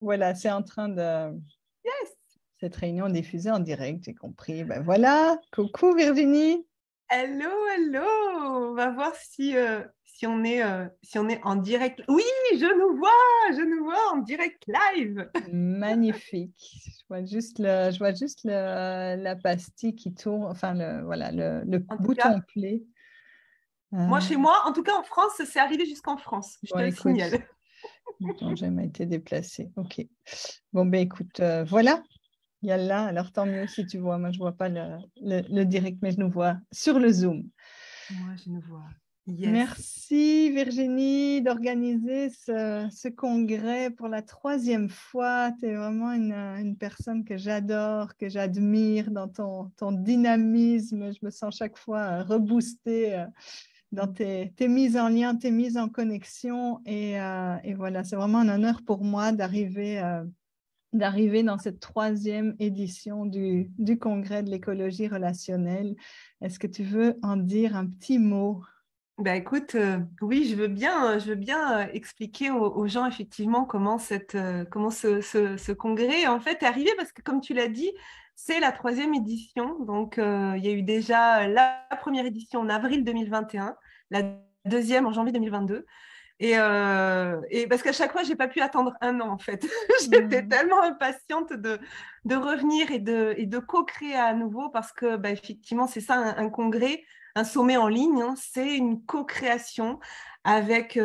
Voilà, c'est en train de... Yes! Cette réunion diffusée en direct, j'ai compris. Ben voilà, coucou Virginie. Hello, hello! On va voir si on est en direct. Oui, je nous vois en direct live. Magnifique. Je vois juste la pastille qui tourne, enfin, voilà, le En tout cas, bouton play. moi, Euh, chez moi, en tout cas en France, c'est arrivé jusqu'en France, je bon, te le écoute, signale. ton j'aime a été déplacé. OK. Bon, ben écoute, voilà. Il y a là, alors tant mieux si tu vois. Moi, je ne vois pas le direct, mais je nous vois sur le Zoom. Moi, je nous vois. Yes. Merci Virginie d'organiser ce congrès pour la troisième fois. Tu es vraiment une personne que j'adore, que j'admire dans ton dynamisme. Je me sens chaque fois reboostée dans tes mises en lien, tes mises en connexion. Et voilà, c'est vraiment un honneur pour moi d'arriver dans cette troisième édition du congrès de l'écologie relationnelle. Est-ce que tu veux en dire un petit mot? Bah écoute, oui, je veux bien expliquer aux gens effectivement comment ce congrès en fait est arrivé parce que comme tu l'as dit, c'est la troisième édition. Donc il y a eu déjà la première édition en avril 2021, la deuxième en janvier 2022. Et parce qu'à chaque fois, j'ai pas pu attendre un an en fait. J'étais Hmm. tellement impatiente de revenir et de co-créer à nouveau parce que bah, effectivement, c'est ça un congrès, un sommet en ligne, hein, c'est une co-création avec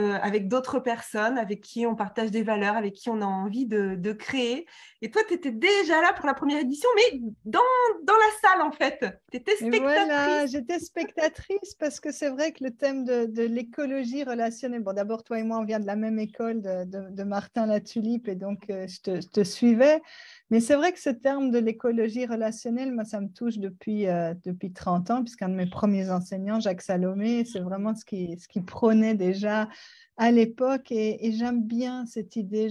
d'autres personnes, avec qui on partage des valeurs, avec qui on a envie de créer. Et toi, tu étais déjà là pour la première édition, mais dans la salle en fait. Tu étais Et voilà, spectatrice. j'étais spectatrice parce que c'est vrai que le thème de l'écologie relationnelle, bon d'abord toi et moi on vient de la même école de Martin Latulipe et donc je te suivais, mais c'est vrai que ce terme de l'écologie relationnelle, moi ça me touche depuis 30 ans puisqu'un de mes premiers enseignants, Jacques Salomé, c'est vraiment ce qui prônait déjà à l'époque et j'aime bien cette idée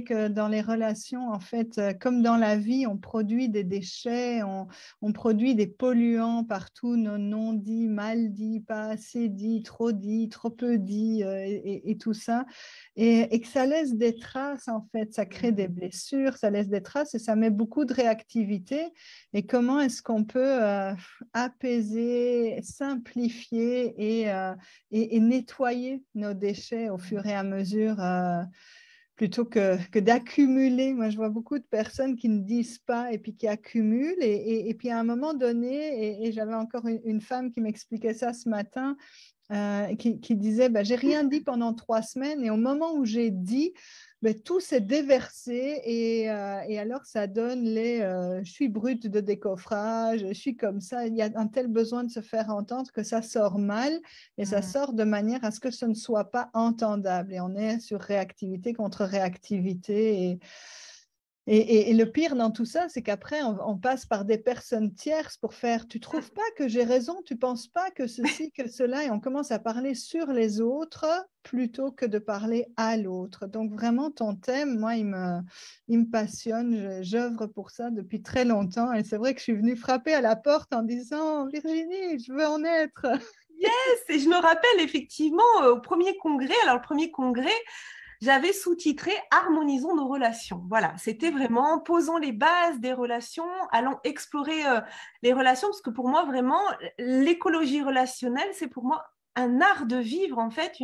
que dans les relations, en fait, comme dans la vie, on produit des déchets, on produit des polluants partout, nos non-dits, mal dits, pas assez dits, trop peu dits, et tout ça. Et que ça laisse des traces, en fait, ça crée des blessures, ça laisse des traces et ça met beaucoup de réactivité. Et comment est-ce qu'on peut apaiser, simplifier et nettoyer nos déchets au fur et à mesure plutôt que d'accumuler. Moi, je vois beaucoup de personnes qui ne disent pas et puis qui accumulent. Et puis à un moment donné, et j'avais encore une femme qui m'expliquait ça ce matin, qui disait, ben, j'ai rien dit pendant 3 semaines et au moment où j'ai dit, ben, tout s'est déversé et alors ça donne je suis brute de décoffrage, je suis comme ça, il y a un tel besoin de se faire entendre que ça sort mal et ça Mm. sort de manière à ce que ce ne soit pas entendable et on est sur réactivité contre réactivité et le pire dans tout ça, c'est qu'après, on passe par des personnes tierces pour faire, tu trouves pas que j'ai raison, tu penses pas que ceci, que cela, et on commence à parler sur les autres plutôt que de parler à l'autre. Donc vraiment, ton thème, moi, il me passionne, j'œuvre pour ça depuis très longtemps, et c'est vrai que je suis venue frapper à la porte en disant, Virginie, je veux en être. Yes, et je me rappelle effectivement au premier congrès, alors le premier congrès, j'avais sous-titré Harmonisons nos relations. Voilà, c'était vraiment posons les bases des relations, allons explorer les relations, parce que pour moi, vraiment, l'écologie relationnelle, c'est pour moi un art de vivre, en fait,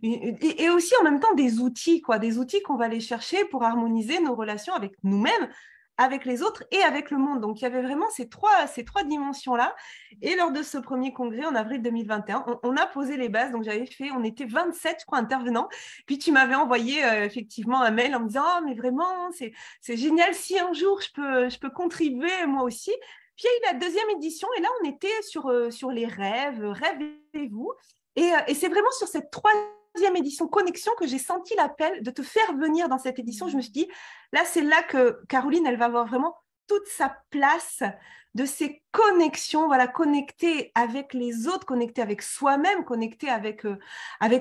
et aussi en même temps des outils, quoi, des outils qu'on va aller chercher pour harmoniser nos relations avec nous-mêmes, avec les autres et avec le monde. Donc, il y avait vraiment ces trois dimensions-là. Et lors de ce premier congrès en avril 2021, on a posé les bases. Donc, on était 27, je crois, intervenants. Puis tu m'avais envoyé effectivement un mail en me disant oh, mais vraiment, c'est génial si un jour je peux contribuer moi aussi. Puis il y a eu la deuxième édition et là on était sur les rêves, rêvez-vous. Et c'est vraiment sur cette troisième édition Connexion que j'ai senti l'appel de te faire venir dans cette édition. Je me suis dit, là c'est là que Caroline, elle va avoir vraiment toute sa place de ces connexions, voilà, connecter avec les autres, connecter avec soi-même, connecter avec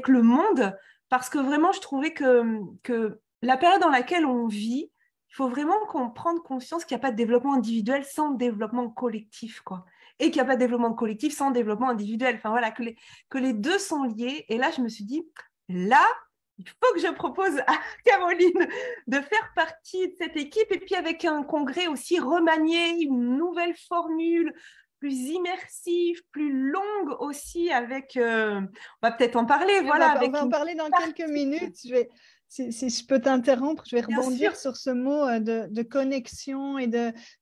le monde parce que vraiment, je trouvais que la période dans laquelle on vit, il faut vraiment qu'on prenne conscience qu'il n'y a pas de développement individuel sans développement collectif, quoi. Et qu'il n'y a pas de développement collectif sans développement individuel. Enfin voilà, que les deux sont liés. Et là, je me suis dit, là, il faut que je propose à Caroline de faire partie de cette équipe. Et puis avec un congrès aussi remanié, une nouvelle formule, plus immersive, plus longue aussi, avec, on va peut-être en parler, Oui, voilà, on avec va en une parler dans quelques partie, minutes. Si je peux t'interrompre, je vais bien sûr. rebondir sur ce mot de connexion et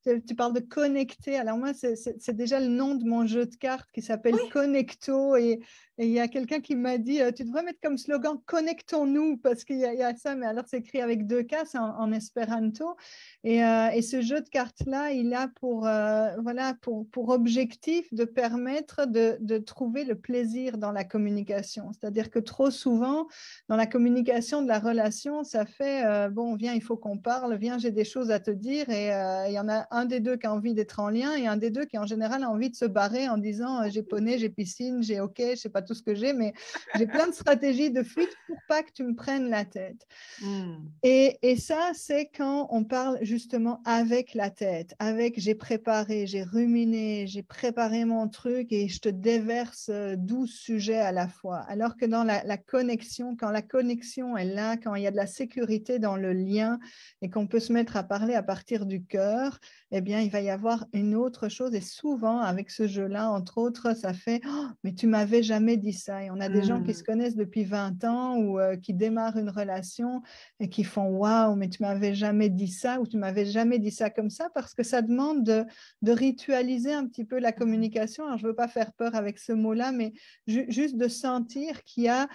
tu parles de connecter. Alors moi, c'est déjà le nom de mon jeu de cartes qui s'appelle Oui, Connecto et il y a quelqu'un qui m'a dit, tu devrais mettre comme slogan Connectons-nous parce il y a ça, mais alors c'est écrit avec deux K, c'est en espéranto. Et ce jeu de cartes-là, il a voilà, pour objectif de permettre de trouver le plaisir dans la communication. C'est-à-dire que trop souvent, dans la communication de la relation, ça fait bon, viens, il faut qu'on parle, viens, j'ai des choses à te dire. Et il y en a un des deux qui a envie d'être en lien et un des deux qui, en général, a envie de se barrer en disant j'ai poney, j'ai piscine, j'ai OK, je sais pas tout ce que j'ai, mais j'ai plein de stratégies de fuite pour pas que tu me prennes la tête. hmm. Et ça, c'est quand on parle justement avec la tête, avec j'ai préparé, j'ai ruminé, j'ai préparé mon truc et je te déverse 12 sujets à la fois. Alors que dans la connexion, quand la connexion est là, quand il y a de la sécurité dans le lien et qu'on peut se mettre à parler à partir du cœur, eh bien, il va y avoir une autre chose. Et souvent, avec ce jeu-là, entre autres, ça fait oh, mais tu m'avais jamais dit ça. Et on a des gens qui se connaissent depuis 20 ans ou qui démarrent une relation et qui font waouh, mais tu m'avais jamais dit ça ou tu m'avais jamais dit ça comme ça parce que ça demande de ritualiser un petit peu la communication. Alors, je veux pas faire peur avec ce mot-là, mais juste de sentir qu'il y a,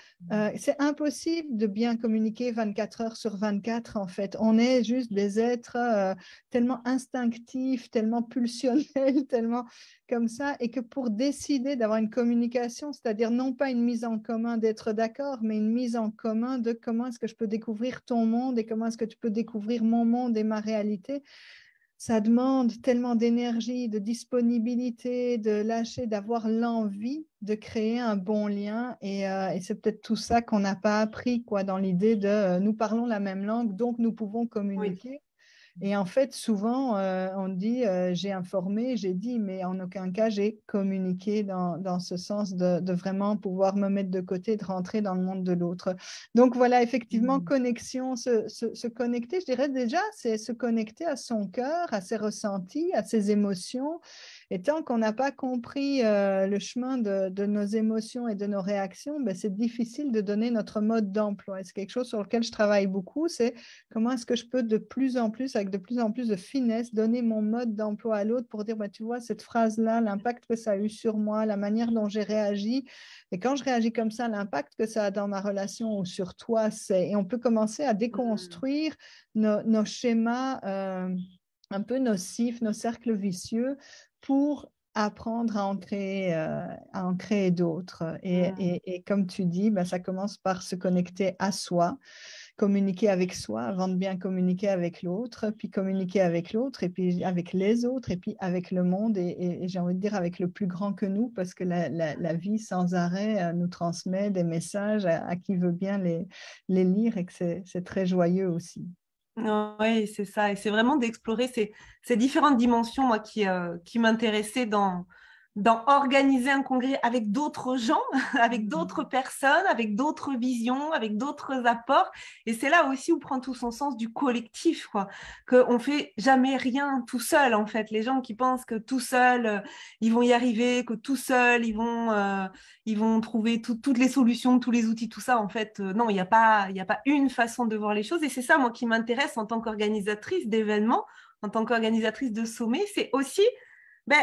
c'est impossible de bien communiquer 24 heures sur 24 en fait. On est juste des êtres tellement instinctifs, tellement pulsionnels, tellement comme ça, et que pour décider d'avoir une communication, c'est-à-dire non pas une mise en commun d'être d'accord, mais une mise en commun de comment est-ce que je peux découvrir ton monde et comment est-ce que tu peux découvrir mon monde et ma réalité, ça demande tellement d'énergie, de disponibilité, de lâcher, d'avoir l'envie de créer un bon lien. Et c'est peut-être tout ça qu'on n'a pas appris quoi, dans l'idée de nous parlons la même langue, donc nous pouvons Oui. communiquer. Et en fait, souvent, on dit j'ai informé, j'ai dit, mais en aucun cas j'ai communiqué dans ce sens de vraiment pouvoir me mettre de côté, de rentrer dans le monde de l'autre. Donc voilà, effectivement, Hmm. connexion, se connecter, je dirais déjà, c'est se connecter à son cœur, à ses ressentis, à ses émotions. Et tant qu'on n'a pas compris le chemin de nos émotions et de nos réactions, ben, c'est difficile de donner notre mode d'emploi. Et c'est quelque chose sur lequel je travaille beaucoup, c'est comment est-ce que je peux de plus en plus, avec de plus en plus de finesse, donner mon mode d'emploi à l'autre pour dire, bah, tu vois, cette phrase-là, l'impact que ça a eu sur moi, la manière dont j'ai réagi. Et quand je réagis comme ça, l'impact que ça a dans ma relation ou sur toi, c'est... Et on peut commencer à Hmm. déconstruire nos schémas un peu nocifs, nos cercles vicieux pour apprendre à en créer d'autres. Hmm. Et comme tu dis, bah, ça commence par se connecter à soi, communiquer avec soi avant de bien communiquer avec l'autre, puis communiquer avec l'autre, et puis avec les autres, et puis avec le monde, et j'ai envie de dire avec le plus grand que nous, parce que la vie sans arrêt nous transmet des messages à qui veut bien les lire, et que c'est très joyeux aussi. Oui, c'est ça. Et c'est vraiment d'explorer ces différentes dimensions, moi, qui m'intéressaient dans organiser un congrès avec d'autres gens, avec d'autres personnes, avec d'autres visions, avec d'autres apports. Et c'est là aussi où prend tout son sens du collectif, quoi. Qu'on fait jamais rien tout seul, en fait. Les gens qui pensent que tout seul, ils vont y arriver, que tout seul, ils vont trouver toutes les solutions, tous les outils, tout ça. En fait, non, il n'y a pas une façon de voir les choses. Et c'est ça, moi, qui m'intéresse en tant qu'organisatrice d'événements, en tant qu'organisatrice de sommets, c'est aussi, ben,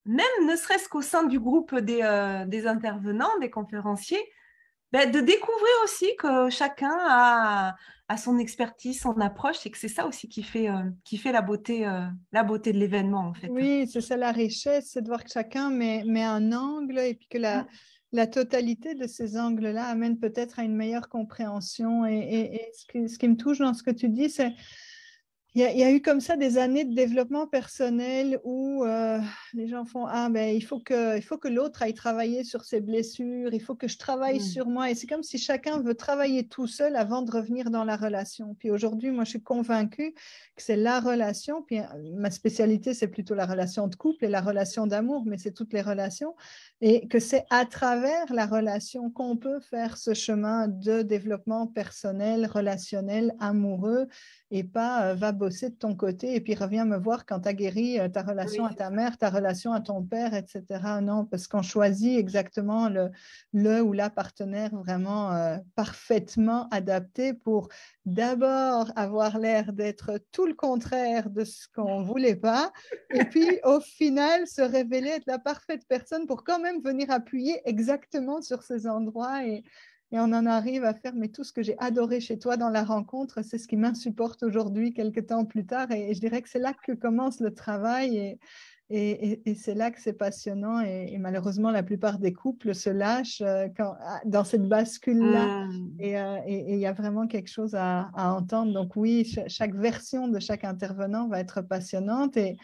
même ne serait-ce qu'au sein du groupe des intervenants, des conférenciers, ben, de découvrir aussi que chacun a son expertise, son approche, et que c'est ça aussi qui fait la beauté de l'événement, en fait. Oui, c'est ça la richesse, c'est de voir que chacun met un angle et puis que la totalité de ces angles-là amène peut-être à une meilleure compréhension. Et ce qui me touche dans ce que tu dis, c'est Il y a eu comme ça des années de développement personnel où les gens font ah ben il faut que l'autre aille travailler sur ses blessures, il faut que je travaille sur moi et c'est comme si chacun veut travailler tout seul avant de revenir dans la relation. Puis aujourd'hui, moi je suis convaincue que c'est la relation. Puis ma spécialité c'est plutôt la relation de couple et la relation d'amour, mais c'est toutes les relations et que c'est à travers la relation qu'on peut faire ce chemin de développement personnel, relationnel, amoureux et pas va bosser de ton côté et puis reviens me voir quand tu as guéri ta relation Oui, à ta mère, ta relation à ton père, etc. Non, parce qu'on choisit exactement le ou la partenaire vraiment parfaitement adapté pour d'abord avoir l'air d'être tout le contraire de ce qu'on ne voulait pas et puis au final se révéler être la parfaite personne pour quand même venir appuyer exactement sur ces endroits et on en arrive à faire, mais tout ce que j'ai adoré chez toi dans la rencontre, c'est ce qui m'insupporte aujourd'hui, quelques temps plus tard. Et je dirais que c'est là que commence le travail et c'est là que c'est passionnant. Et malheureusement, la plupart des couples se lâchent dans cette bascule-là. Et il y a vraiment quelque chose à entendre. Donc oui, chaque version de chaque intervenant va être passionnante. Et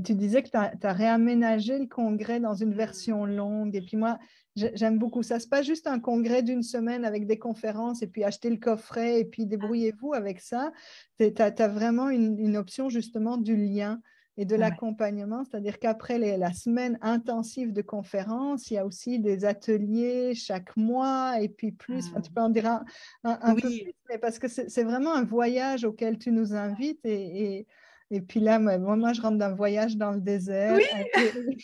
tu disais que tu as réaménagé le congrès dans une version longue. Et puis moi, j'aime beaucoup ça. C'est pas juste un congrès d'une semaine avec des conférences et puis acheter le coffret et puis débrouillez-vous avec ça. Tu as vraiment une option justement du lien et de l'accompagnement. C'est-à-dire qu'après la semaine intensive de conférences, il y a aussi des ateliers chaque mois et puis plus. Enfin, tu peux en dire un peu oui, plus, mais parce que c'est vraiment un voyage auquel tu nous invites et puis là, moi, je rentre d'un voyage dans le désert. oui,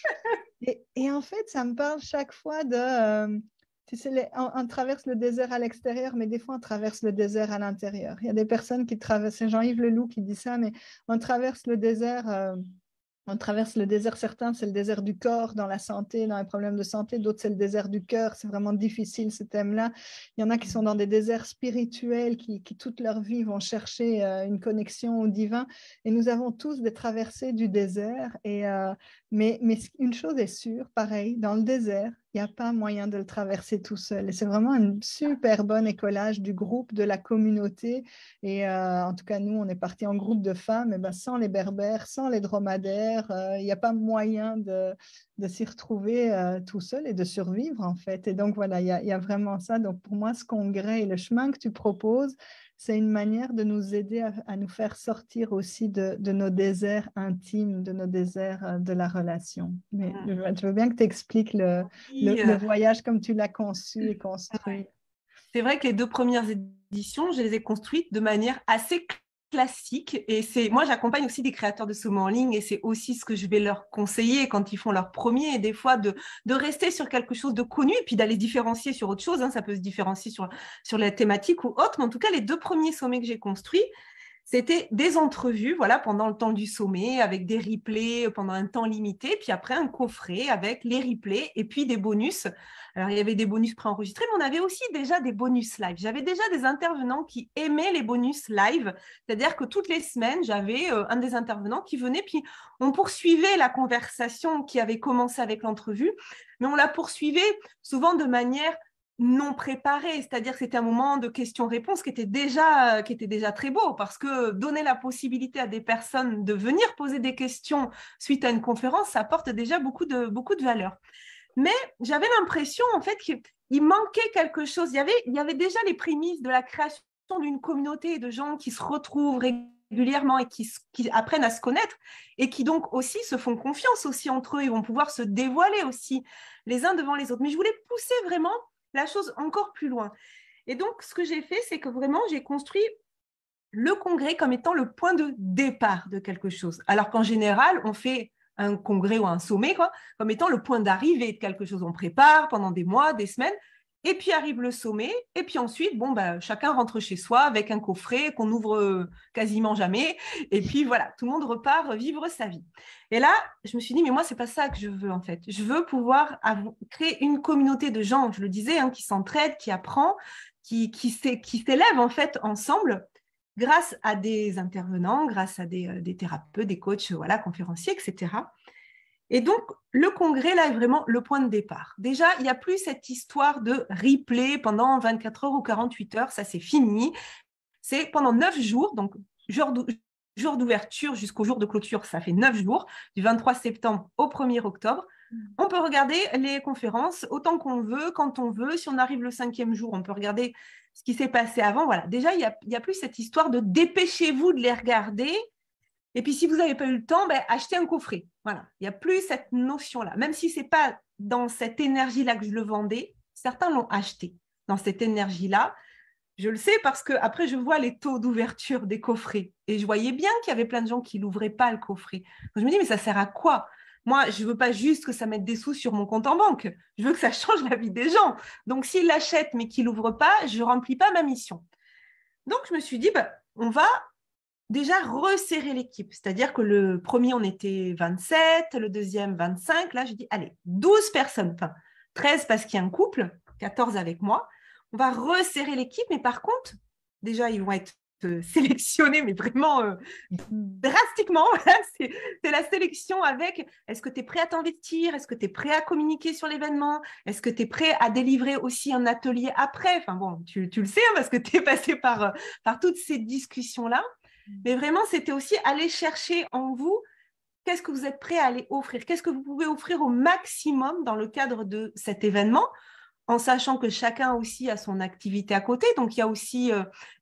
Et en fait, ça me parle chaque fois de, tu sais, on traverse le désert à l'extérieur, mais des fois, on traverse le désert à l'intérieur. Il y a des personnes qui traversent, c'est Jean-Yves Leloup qui dit ça, mais on traverse le désert. On traverse le désert, certains, c'est le désert du corps dans la santé, dans les problèmes de santé, d'autres, c'est le désert du cœur, c'est vraiment difficile ce thème-là. Il y en a qui sont dans des déserts spirituels, qui toute leur vie vont chercher une connexion au divin. Et nous avons tous des traversées du désert. Mais une chose est sûre, pareil, dans le désert, il n'y a pas moyen de le traverser tout seul. Et c'est vraiment un super bon écolage du groupe, de la communauté. Et en tout cas, nous, on est partis en groupe de femmes, et ben, sans les berbères, sans les dromadaires, il n'y a pas moyen de s'y retrouver tout seul et de survivre, en fait. Et donc, voilà, il y a vraiment ça. Donc, pour moi, ce congrès et le chemin que tu proposes, c'est une manière de nous aider à nous faire sortir aussi de nos déserts intimes, de nos déserts de la relation. Mais je veux bien que tu expliques oui. le voyage comme tu l'as conçu et construit. C'est vrai que les 2 premières éditions, je les ai construites de manière assez classique. Et moi, j'accompagne aussi des créateurs de sommets en ligne et c'est aussi ce que je vais leur conseiller quand ils font leur premier. Et des fois, de rester sur quelque chose de connu et puis d'aller différencier sur autre chose. Hein. Ça peut se différencier sur la thématique ou autre. Mais en tout cas, les 2 premiers sommets que j'ai construits, c'était des entrevues, voilà, pendant le temps du sommet, avec des replays pendant un temps limité, puis après un coffret avec les replays et puis des bonus. Alors, il y avait des bonus préenregistrés, mais on avait aussi déjà des bonus live. J'avais déjà des intervenants qui aimaient les bonus live, c'est-à-dire que toutes les semaines, j'avais un des intervenants qui venait, puis on poursuivait la conversation qui avait commencé avec l'entrevue, mais on la poursuivait souvent de manière non préparé, c'est-à-dire que c'était un moment de questions-réponses qui était déjà très beau parce que donner la possibilité à des personnes de venir poser des questions suite à une conférence, ça apporte déjà beaucoup de valeur. Mais j'avais l'impression en fait qu'il manquait quelque chose. Il y avait déjà les prémices de la création d'une communauté de gens qui se retrouvent régulièrement et qui apprennent à se connaître et qui donc aussi se font confiance aussi entre eux et vont pouvoir se dévoiler aussi les uns devant les autres. Mais je voulais pousser vraiment la chose encore plus loin. Et donc, ce que j'ai fait, c'est que vraiment, j'ai construit le congrès comme étant le point de départ de quelque chose. Alors qu'en général, on fait un congrès ou un sommet comme étant le point d'arrivée de quelque chose. On prépare pendant des mois, des semaines, et puis arrive le sommet, et puis ensuite, chacun rentre chez soi avec un coffret qu'on ouvre quasiment jamais, et puis voilà, tout le monde repart vivre sa vie. Et là, je me suis dit, mais moi, c'est pas ça que je veux en fait. Je veux pouvoir créer une communauté de gens, je le disais, qui s'entraident, qui apprend, qui s'élèvent en fait ensemble grâce à des intervenants, grâce à des thérapeutes, des coachs, voilà, conférenciers, etc. Et donc, le congrès, là, est vraiment le point de départ. Déjà, il n'y a plus cette histoire de replay pendant 24 heures ou 48 heures, ça c'est fini. C'est pendant 9 jours, donc jour d'ouverture jusqu'au jour de clôture, ça fait 9 jours, du 23 septembre au 1er octobre. On peut regarder les conférences autant qu'on veut, quand on veut. Si on arrive le 5e jour, on peut regarder ce qui s'est passé avant. Voilà. Déjà, il y a plus cette histoire de dépêchez-vous de les regarder. Et puis, si vous n'avez pas eu le temps, achetez un coffret. Voilà. Il n'y a plus cette notion-là. Même si ce n'est pas dans cette énergie-là que je le vendais, certains l'ont acheté dans cette énergie-là. Je le sais parce que après je vois les taux d'ouverture des coffrets et je voyais bien qu'il y avait plein de gens qui l'ouvraient pas le coffret. Donc je me dis mais ça sert à quoi? Moi, je veux pas juste que ça mette des sous sur mon compte en banque. Je veux que ça change la vie des gens. Donc s'ils l'achètent mais qu'ils l'ouvrent pas, je remplis pas ma mission. Donc je me suis dit on va déjà resserrer l'équipe. C'est-à-dire que le premier on était 27, le deuxième 25. Là, j'ai dit allez, 12 personnes, enfin 13 parce qu'il y a un couple, 14 avec moi. On va resserrer l'équipe, mais par contre, déjà, ils vont être sélectionnés, mais vraiment drastiquement. Voilà, c'est la sélection avec est-ce que tu es prêt à t'investir? Est-ce que tu es prêt à communiquer sur l'événement? Est-ce que tu es prêt à délivrer aussi un atelier après? Enfin bon, tu le sais, hein, parce que tu es passé par toutes ces discussions-là. Mais vraiment, c'était aussi aller chercher en vous qu'est-ce que vous êtes prêt à aller offrir? Qu'est-ce que vous pouvez offrir au maximum dans le cadre de cet événement? En sachant que chacun aussi a son activité à côté. Donc, il y a aussi,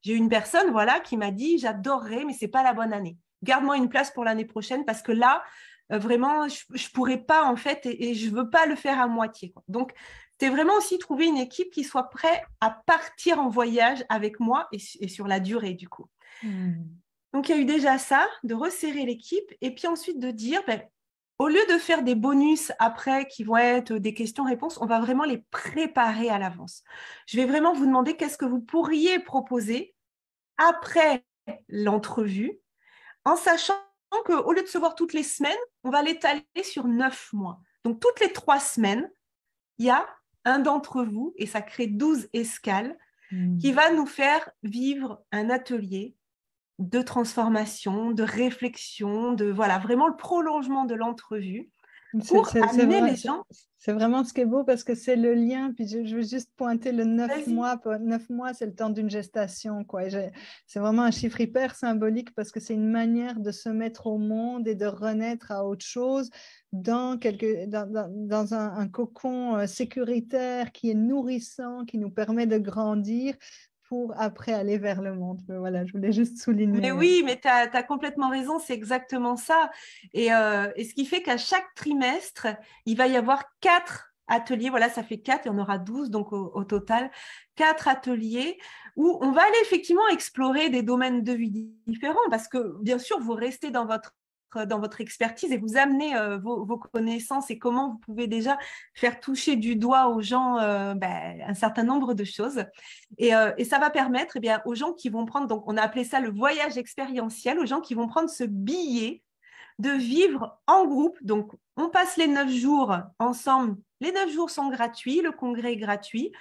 j'ai eu une personne qui m'a dit, j'adorerais, mais ce n'est pas la bonne année. Garde-moi une place pour l'année prochaine parce que là, vraiment, je ne pourrais pas en fait et je ne veux pas le faire à moitié, quoi. Donc, c'est vraiment aussi trouver une équipe qui soit prête à partir en voyage avec moi et sur la durée du coup. Donc, il y a eu déjà ça, de resserrer l'équipe et puis ensuite de dire, au lieu de faire des bonus après qui vont être des questions-réponses, on va vraiment les préparer à l'avance. Je vais vraiment vous demander qu'est-ce que vous pourriez proposer après l'entrevue, en sachant qu'au lieu de se voir toutes les semaines, on va l'étaler sur 9 mois. Donc, toutes les 3 semaines, il y a un d'entre vous, et ça crée 12 escales, qui va nous faire vivre un atelier de transformation, de réflexion, de vraiment le prolongement de l'entrevue pour amener les gens. C'est vraiment ce qui est beau parce que c'est le lien. Puis je veux juste pointer le 9 mois. 9 mois, c'est le temps d'une gestation, quoi. C'est vraiment un chiffre hyper symbolique parce que c'est une manière de se mettre au monde et de renaître à autre chose dans un cocon sécuritaire qui est nourrissant, qui nous permet de grandir pour après aller vers le monde. Voilà, je voulais juste souligner. Mais oui, mais tu as complètement raison, c'est exactement ça. Et ce qui fait qu'à chaque trimestre, il va y avoir 4 ateliers. Voilà, ça fait 4 et on aura 12, donc au total, 4 ateliers où on va aller effectivement explorer des domaines de vie différents parce que, bien sûr, vous restez dans votre expertise et vous amenez vos connaissances et comment vous pouvez déjà faire toucher du doigt aux gens un certain nombre de choses. Et ça va permettre aux gens qui vont prendre, donc on a appelé ça le voyage expérientiel, aux gens qui vont prendre ce billet de vivre en groupe. Donc, on passe les 9 jours ensemble. Les 9 jours sont gratuits, le congrès est gratuit.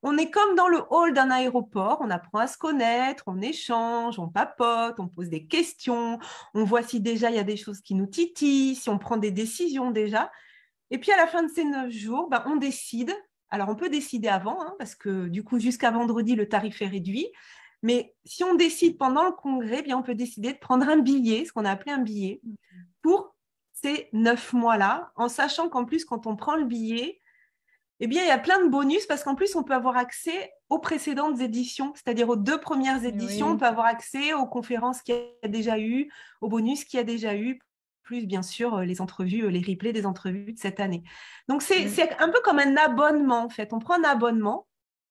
On est comme dans le hall d'un aéroport, on apprend à se connaître, on échange, on papote, on pose des questions, on voit si déjà il y a des choses qui nous titillent, si on prend des décisions déjà. Et puis à la fin de ces 9 jours, on décide. Alors on peut décider avant, parce que du coup jusqu'à vendredi, le tarif est réduit. Mais si on décide pendant le congrès, on peut décider de prendre un billet, ce qu'on a appelé un billet, pour ces 9 mois-là, en sachant qu'en plus, quand on prend le billet, il y a plein de bonus parce qu'en plus, on peut avoir accès aux précédentes éditions, c'est-à-dire aux 2 premières éditions. Oui. On peut avoir accès aux conférences qu'il y a déjà eu, aux bonus qu'il y a déjà eu, plus bien sûr les entrevues, les replays des entrevues de cette année. Donc, c'est un peu comme un abonnement, en fait. On prend un abonnement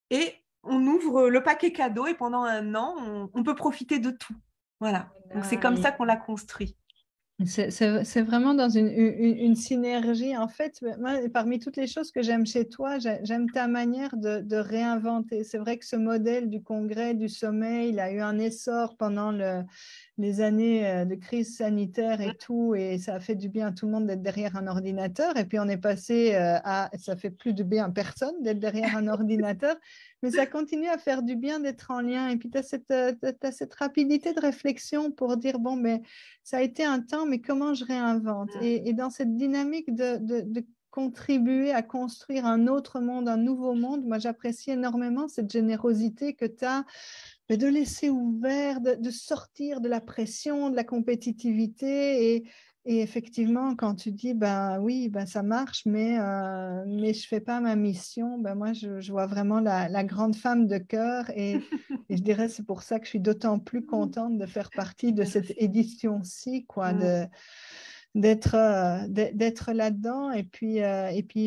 et on ouvre le paquet cadeau et pendant 1 an, on peut profiter de tout. Voilà. Donc, c'est comme ça qu'on l'a construit. C'est vraiment dans une synergie. En fait, moi, parmi toutes les choses que j'aime chez toi, j'aime ta manière de réinventer. C'est vrai que ce modèle du congrès, du sommeil, il a eu un essor pendant les années de crise sanitaire et tout, et ça a fait du bien à tout le monde d'être derrière un ordinateur. Et puis on est passé ça fait plus de bien à personne d'être derrière un ordinateur, mais ça continue à faire du bien d'être en lien. Et puis tu as cette rapidité de réflexion pour dire, bon, mais ça a été un temps, mais comment je réinvente? Et dans cette dynamique de contribuer à construire un autre monde, un nouveau monde, moi j'apprécie énormément cette générosité que tu as mais de laisser ouvert, de sortir de la pression, de la compétitivité. Et effectivement, quand tu dis, ben oui, ben ça marche, mais je ne fais pas ma mission, ben moi, je vois vraiment la grande femme de cœur. Et je dirais, c'est pour ça que je suis d'autant plus contente de faire partie de cette Merci. édition-ci, quoi, d'être là-dedans et puis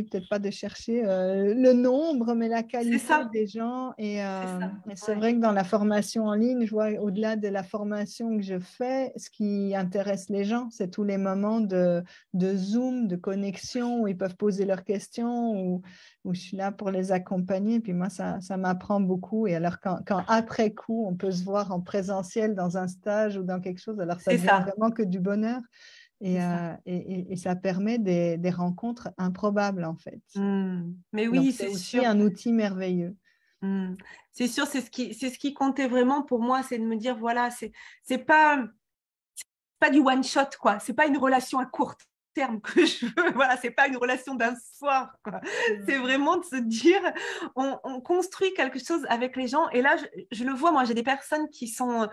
peut-être pas de chercher le nombre, mais la C'est qualité ça, des gens. c'est ça. Et c'est Ouais. vrai que dans la formation en ligne, je vois au-delà de la formation que je fais, ce qui intéresse les gens, c'est tous les moments de Zoom, de connexion où ils peuvent poser leurs questions, où je suis là pour les accompagner. Puis moi, ça m'apprend beaucoup. Et alors, quand après coup, on peut se voir en présentiel dans un stage ou dans quelque chose, alors ça C'est devient ça, vraiment que du bonheur. c'est ça. Et ça permet des rencontres improbables, en fait. Mais Donc, oui, c'est c'est aussi sûr. un outil merveilleux. C'est sûr, c'est ce qui comptait vraiment pour moi, c'est de me dire, voilà, c'est pas du one shot, quoi. C'est pas une relation à court terme que je veux. Voilà, c'est pas une relation d'un soir, quoi. C'est Mm. vraiment de se dire, on construit quelque chose avec les gens. Et là, je le vois, moi, j'ai des personnes qui sont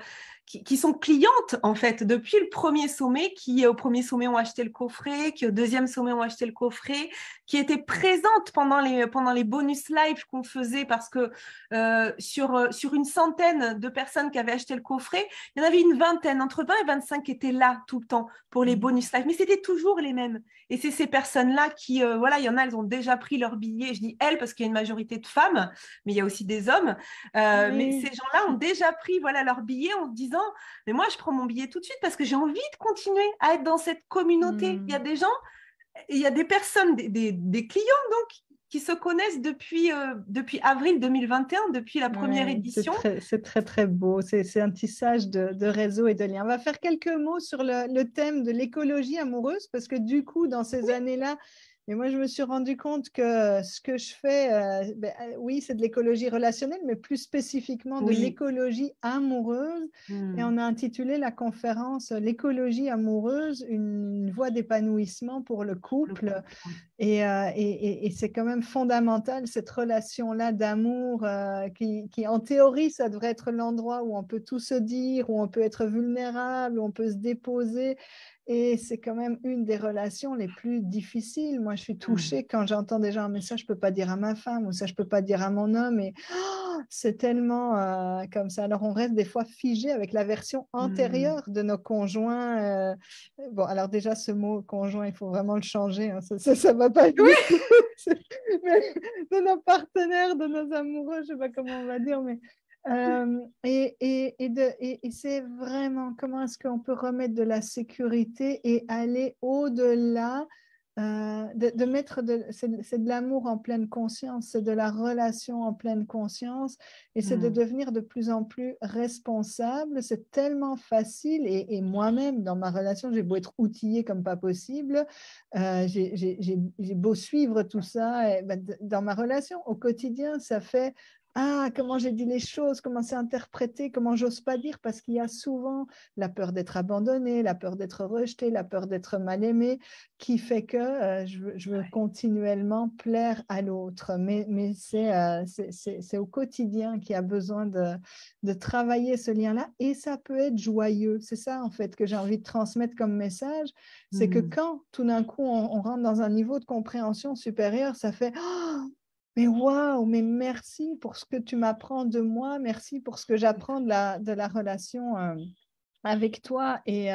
clientes, en fait, depuis le premier sommet, qui au premier sommet ont acheté le coffret, qui au deuxième sommet ont acheté le coffret, qui étaient présentes pendant les bonus live qu'on faisait parce que sur une centaine de personnes qui avaient acheté le coffret, il y en avait une vingtaine, entre 20 et 25 qui étaient là tout le temps pour les bonus live, mais c'était toujours les mêmes. Et c'est ces personnes-là qui, voilà, il y en a, elles ont déjà pris leur billet. Je dis elles parce qu'il y a une majorité de femmes, mais il y a aussi des hommes. Mais ces Oui. gens-là ont déjà pris, voilà, leur billet en se disant, mais moi, je prends mon billet tout de suite parce que j'ai envie de continuer à être dans cette communauté. Il y a Mm. des gens, il y a des personnes, des clients donc qui se connaissent depuis avril 2021, depuis la première Oui, édition. c'est très, très beau. C'est un tissage de réseaux et de liens. On va faire quelques mots sur le thème de l'écologie amoureuse, parce que du coup, dans ces années-là, et moi, je me suis rendu compte que ce que je fais, oui, c'est de l'écologie relationnelle, mais plus spécifiquement de Oui. l'écologie amoureuse. Et on a intitulé la conférence L'écologie amoureuse, une voie d'épanouissement pour le Le couple. couple, oui. Et c'est quand même fondamental, cette relation-là d'amour qui, en théorie, ça devrait être l'endroit où on peut tout se dire, où on peut être vulnérable, où on peut se déposer. Et c'est quand même une des relations les plus difficiles. Moi, je suis touchée quand j'entends déjà un message, je ne peux pas dire à ma femme, ou ça, je ne peux pas dire à mon homme. Et c'est tellement comme ça. Alors, on reste des fois figé avec la version antérieure de nos conjoints. Bon, alors déjà, ce mot conjoint, il faut vraiment le changer, hein. Ça va pas du tout. Mais de nos partenaires, de nos amoureux, je ne sais pas comment on va dire, mais et c'est vraiment comment est-ce qu'on peut remettre de la sécurité et aller au-delà de mettre c'est de l'amour en pleine conscience, c'est de la relation en pleine conscience et c'est de devenir de plus en plus responsable. C'est tellement facile et moi-même, dans ma relation, j'ai beau être outillée comme pas possible, j'ai beau suivre tout ça, et, ben, dans ma relation au quotidien, ça fait ah, comment j'ai dit les choses, comment c'est interprété, comment j'ose pas dire, parce qu'il y a souvent la peur d'être abandonné, la peur d'être rejeté, la peur d'être mal aimé, qui fait que je veux continuellement plaire à l'autre. Mais c'est au quotidien qu'il y a besoin de travailler ce lien-là, et ça peut être joyeux. C'est ça, en fait, que j'ai envie de transmettre comme message, c'est que quand, tout d'un coup, on rentre dans un niveau de compréhension supérieur, ça fait oh, mais waouh, mais merci pour ce que tu m'apprends de moi, merci pour ce que j'apprends de la relation avec toi. Et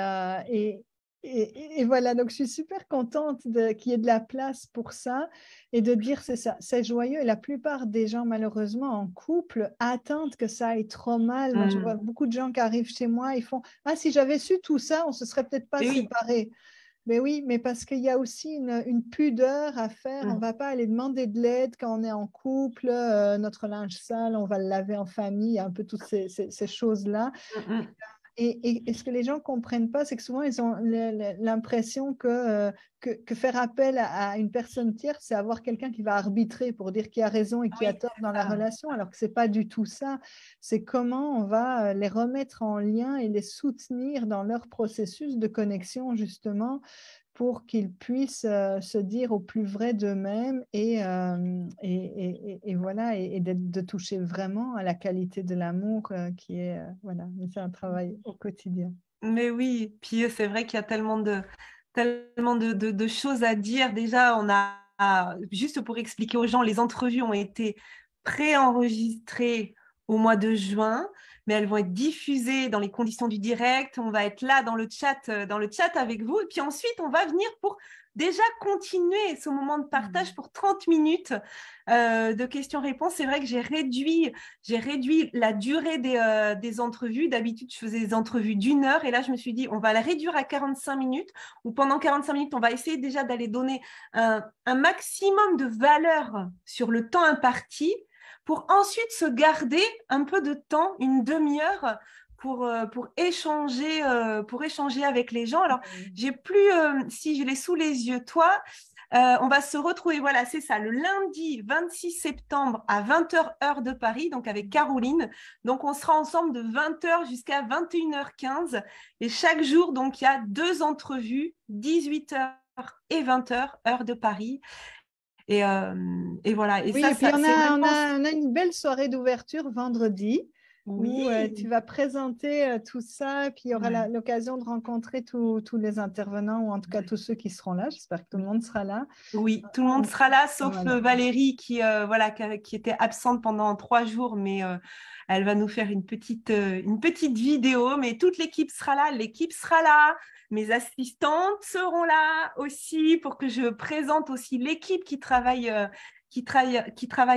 voilà, donc je suis super contente qu'il y ait de la place pour ça et de dire c'est ça, c'est joyeux. Et la plupart des gens, malheureusement, en couple, attendent que ça aille trop mal. Moi, je vois beaucoup de gens qui arrivent chez moi, ils font ah, si j'avais su tout ça, on se serait peut-être pas Et oui. séparés. Mais oui, mais parce qu'il y a aussi une pudeur à faire. On ne va pas aller demander de l'aide quand on est en couple. Notre linge sale, on va le laver en famille, un peu toutes ces choses-là. Et ce que les gens ne comprennent pas, c'est que souvent, ils ont l'impression que faire appel à une personne tierce, c'est avoir quelqu'un qui va arbitrer pour dire qui a raison et qui a Oui, tort dans c'est la ça. relation, alors que ce n'est pas du tout ça. C'est comment on va les remettre en lien et les soutenir dans leur processus de connexion, justement, pour qu'ils puissent se dire au plus vrai d'eux-mêmes et voilà, et de toucher vraiment à la qualité de l'amour qui est, voilà, mais c'est un travail au quotidien. Mais oui, puis c'est vrai qu'il y a tellement de choses à dire. Déjà, juste pour expliquer aux gens, les entrevues ont été préenregistrées au mois de juin, mais elles vont être diffusées dans les conditions du direct. On va être là dans le chat avec vous. Et puis ensuite, on va venir pour déjà continuer ce moment de partage pour 30 minutes de questions-réponses. C'est vrai que j'ai réduit la durée des entrevues. D'habitude, je faisais des entrevues d'1 heure et là, je me suis dit, on va la réduire à 45 minutes ou pendant 45 minutes, on va essayer déjà d'aller donner un maximum de valeur sur le temps imparti pour ensuite se garder un peu de temps, une demi-heure pour échanger avec les gens. Alors, j'ai plus, si je l'ai sous les yeux, toi, on va se retrouver, voilà, c'est ça, le lundi 26 septembre à 20h heure de Paris, donc avec Caroline. Donc, on sera ensemble de 20h jusqu'à 21h15. Et chaque jour, donc, il y a 2 entrevues, 18h et 20h heure de Paris. Et voilà. Et Oui, ça, et puis c'est vraiment... on a une belle soirée d'ouverture vendredi où tu Oui. vas présenter tout ça, puis il y aura Ouais. l'occasion de rencontrer tous les intervenants, ou en tout cas tous ceux qui seront là. J'espère que tout le monde sera là. Oui, tout le monde sera là, sauf Voilà. Valérie voilà, qui était absente pendant 3 jours, mais elle va nous faire une petite vidéo. Mais toute l'équipe sera là, mes assistantes seront là aussi pour que je présente aussi l'équipe qui travaille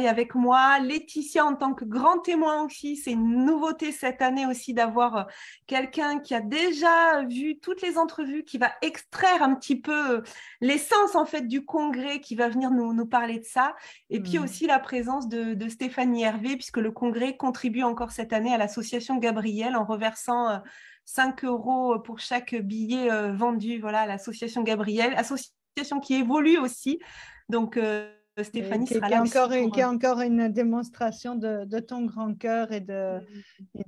avec moi. Laetitia en tant que grand témoin aussi, c'est une nouveauté cette année aussi d'avoir quelqu'un qui a déjà vu toutes les entrevues, qui va extraire un petit peu l'essence en fait du congrès, qui va venir nous parler de ça. Et puis aussi la présence de Stéphanie Hervé, puisque le congrès contribue encore cette année à l'association Gabriel en reversant 5 € pour chaque billet vendu, voilà, à l'association Gabriel, association qui évolue aussi. Donc, Et Stéphanie sera là aussi qui est encore une démonstration de ton grand cœur et de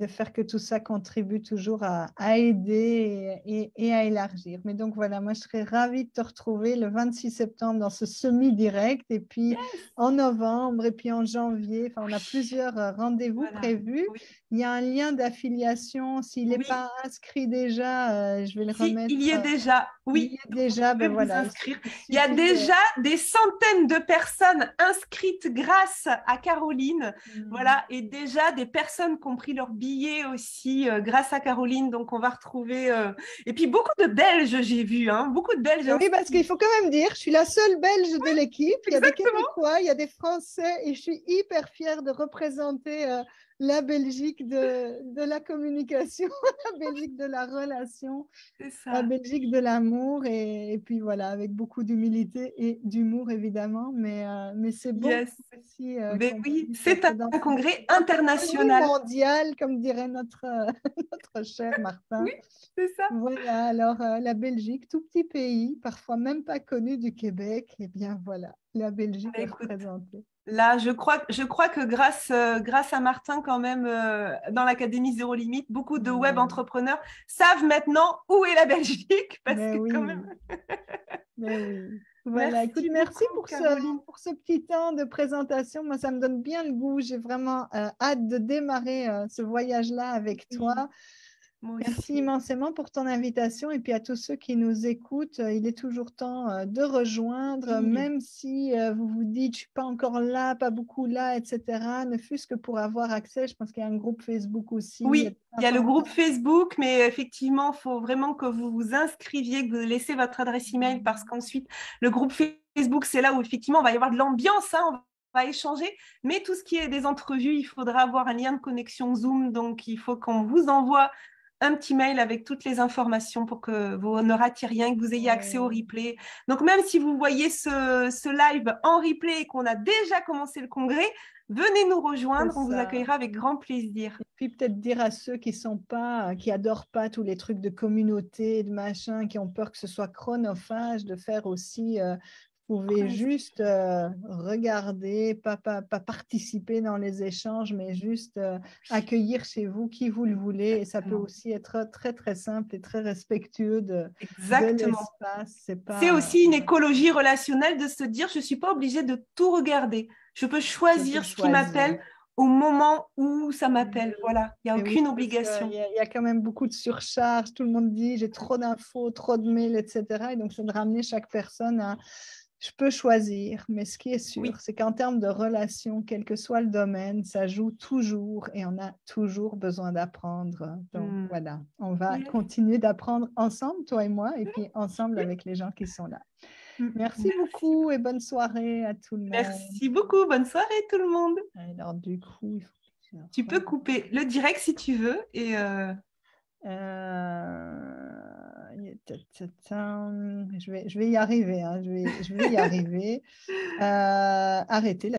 faire que tout ça contribue toujours à aider et à élargir. Mais donc voilà, moi je serais ravie de te retrouver le 26 septembre dans ce semi-direct et puis en novembre et puis en janvier. Enfin, on a plusieurs rendez-vous Voilà. prévus. Oui. Il y a un lien d'affiliation. S'il n'est Oui. pas inscrit déjà, je vais le Si, remettre. il y est déjà. Il y Oui, est donc vous déjà, pouvez ben vous voilà, inscrire. il Il y a suffit de... déjà des centaines de personnes inscrites grâce à Caroline. Voilà, et déjà des personnes qui ont pris leur billet aussi grâce à Caroline. Donc on va retrouver. Et puis beaucoup de Belges, j'ai vu, hein, beaucoup de Belges Oui, parce qu'il inscrits. faut quand même dire, je suis la seule Belge de l'équipe. Il y a des Exactement. Québécois, il y a des Français et je suis hyper fière de représenter la Belgique de la communication, la Belgique de la relation, C'est la ça. Belgique de l'amour et puis voilà, avec beaucoup d'humilité et d'humour évidemment, mais c'est bon Yes. aussi Mais qu'on oui, puisse c'est être dans un congrès cette économie international. mondiale, comme dirait notre cher Martin. Oui, c'est ça. Voilà, alors la Belgique, tout petit pays, parfois même pas connu du Québec, et bien voilà, la Belgique est Écoute. représentée. Là, je crois que grâce à Martin, quand même, dans l'Académie Zéro Limite, beaucoup de web Mm. entrepreneurs savent maintenant où est la Belgique, parce Mais que quand oui, même. mais oui. Voilà, écoute, Merci merci beaucoup, Caroline. pour ce petit temps de présentation. Moi, ça me donne bien le goût. J'ai vraiment hâte de démarrer ce voyage-là avec Oui, toi. moi Merci aussi. immensément pour ton invitation et puis à tous ceux qui nous écoutent, il est toujours temps de rejoindre, Oui, même si vous vous dites je suis pas encore là, pas beaucoup là, etc. Ne fût-ce que pour avoir accès, je pense qu'il y a un groupe Facebook aussi, il y a des oui, il y a le groupe informations. Facebook, mais effectivement, il faut vraiment que vous vous inscriviez, que vous laissez votre adresse email, parce qu'ensuite, le groupe Facebook, c'est là où effectivement, il va y avoir de l'ambiance, hein, on va échanger, mais tout ce qui est des entrevues, il faudra avoir un lien de connexion Zoom, donc il faut qu'on vous envoie un petit mail avec toutes les informations pour que vous ne ratiez rien, que vous ayez accès au replay. Donc, même si vous voyez ce live en replay et qu'on a déjà commencé le congrès, venez nous C'est rejoindre, on vous ça. accueillera avec grand plaisir. Et puis peut-être dire à ceux qui sont pas, qui adorent pas tous les trucs de communauté, de machin, qui ont peur que ce soit chronophage, de faire aussi pouvez juste regarder, pas participer dans les échanges, mais juste accueillir chez vous qui vous le voulez. Et ça peut aussi être très, très simple et très respectueux de Exactement. l'espace. C'est C'est pas, aussi une écologie relationnelle de se dire, je ne suis pas obligée de tout regarder. Je peux je peux choisir ce qui choisir. m'appelle au moment où ça m'appelle. Voilà, il n'y a Mais oui, aucune parce qu'il obligation. y a quand même beaucoup de surcharge. Tout le monde dit j'ai trop d'infos, trop de mails, etc. Et donc, c'est de ramener chaque personne à je peux choisir. Mais ce qui est sûr, Oui. c'est qu'en termes de relations, quel que soit le domaine, ça joue toujours et on a toujours besoin d'apprendre. Donc, Hmm. voilà, on va Yes. continuer d'apprendre ensemble, toi et moi, et puis ensemble avec les gens qui sont là. Merci Merci. beaucoup et bonne soirée à tout le monde. Merci beaucoup. Bonne soirée tout le monde. Alors, du coup, il faut que je Tu peux regarde. couper le direct si tu veux. Et Je vais y arriver, hein, je vais y arriver. Arrêtez.